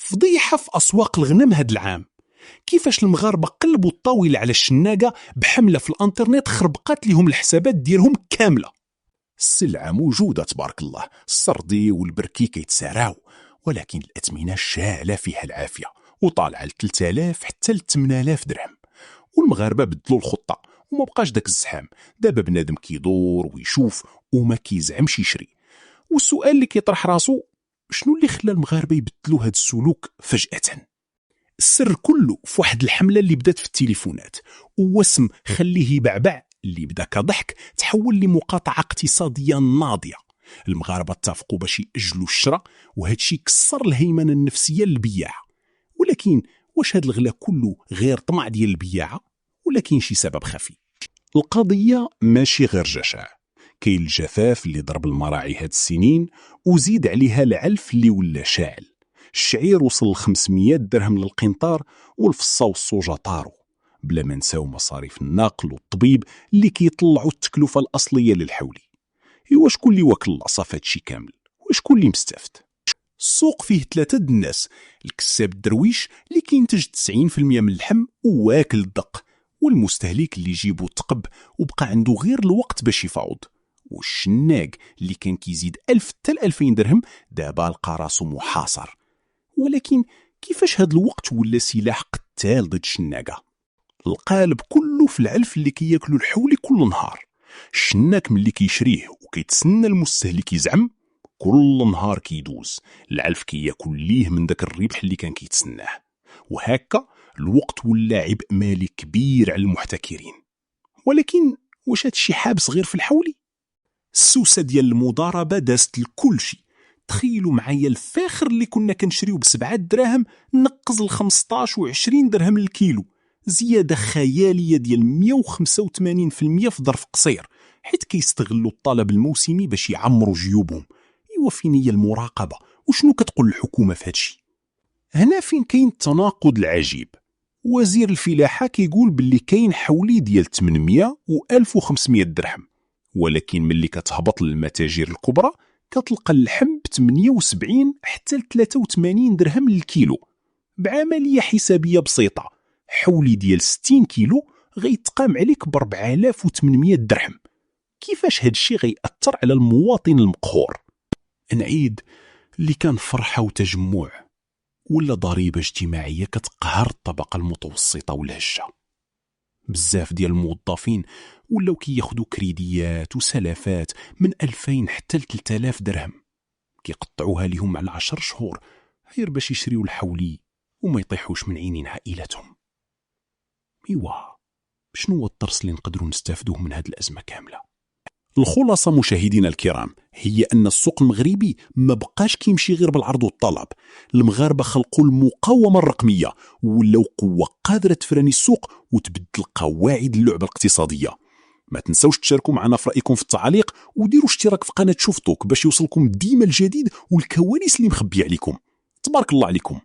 فضيحة في أسواق الغنم هاد العام. كيفاش المغاربة قلبوا الطاولة على الشناقة بحملة في الانترنت خربقات لهم الحسابات ديالهم كاملة. السلعة موجودة تبارك الله، السردي والبركي كيتساراو، ولكن الأثمنة شاعلة فيها العافية وطالعة ل 3000 حتى ل 8000 درهم. والمغاربة بدلوا الخطة وما بقاش داك الزحام، دابا بنادم كيدور ويشوف وما كيزعمش يشري. والسؤال اللي كيطرح راسو، شنو اللي خلى المغاربة يبدلوا هاد السلوك فجأة؟ السر كله في واحد الحملة اللي بدات في التليفونات، ووسم خليه يبعبع اللي بدا كضحك تحول لمقاطعة اقتصادية ناضية. المغاربة اتفقوا باش يأجلوا الشراء، وهذا الشيء كسر الهيمنة النفسية للبياع. ولكن واش هاد الغلا كله غير طمع ديال البياعة ولا كاين شي سبب خفي؟ القضية ماشي غير جشع، كاين الجفاف اللي ضرب المراعي هاد السنين وزيد عليها العلف اللي ولا شاعل. الشعير وصل 500 درهم للقنطار، والفصة والصوجة طاروا، بلا ما نساو مصاريف النقل والطبيب اللي كيطلعوا التكلفة الأصلية للحولي. إوا شكون اللي واكل العصا هادشي كامل؟ وشكون اللي مستفد؟ السوق فيه 3 د الناس: الكساب الدرويش اللي كينتج 90% من اللحم وواكل الدق، والمستهلك اللي يجيبو تقب وبقى عنده غير الوقت باش يفاوض، والشناق اللي كان كيزيد 1000 حتى 2000 درهم دابا لقى راسو محاصر. ولكن كيفاش هاد الوقت ولا سلاح قتال ضد الشناقة؟ القالب كله في العلف اللي كياكلو الحولي كل نهار. الشناك ملي كيشريه وكيتسنى المستهلك يزعم، كل نهار كيدوز العلف كياكل ليه من داك الربح اللي كان كيتسناه، وهكا الوقت ولا عبء مالي كبير على المحتكرين. ولكن واش هادشي حابس غير في الحولي؟ السوسة ديال المضاربة دازت لكل شيء. تخيلوا معايا الفاخر اللي كنا كنشريو ب7 دراهم نقز ل 15 و 20 درهم للكيلو، زيادة خيالية ديال 185% في ظرف قصير، حيت كيستغلوا الطلب الموسمي باش يعمروا جيوبهم. ايوا فين هي المراقبة؟ وشنو كتقول الحكومة في هادشي؟ هنا فين كاين التناقض العجيب. وزير الفلاحة كيقول باللي كاين حولي ديال 800 و 1500 درهم، ولكن ملي كتهبط للمتاجر الكبرى كتلقى اللحم ب 78 حتى ل 83 درهم للكيلو. بعملية حسابية بسيطة، حولي ديال 60 كيلو غيتقام عليك ب 4800 درهم. كيفاش هاد الشيء غيأثر على المواطن المقهور؟ نعيد، اللي كان فرحة وتجمع ولا ضريبة اجتماعية كتقهر الطبقة المتوسطة والهشة. بزاف ديال الموظفين ولاو كياخدوا كريديات وسلافات من 2000 حتى ل 3000 درهم، كيقطعوها لهم على 10 شهور غير باش يشريو الحولي وما يطيحوش من عينين عائلتهم. ايوا شنو هو الدرس اللي نقدروا نستافدوه من هذه الأزمة كاملة؟ الخلاصة مشاهدينا الكرام هي أن السوق المغربي ما بقاش كيمشي غير بالعرض والطلب. المغاربة خلقوا المقاومة الرقمية، ولاو قوة قادرة تفراني السوق وتبدل قواعد اللعبة الاقتصادية. ما تنسوش تشاركوا معنا في رأيكم في التعليق، وديروا اشتراك في قناة شوف توك باش يوصلكم ديما الجديد والكواليس اللي مخبية عليكم. تبارك الله عليكم.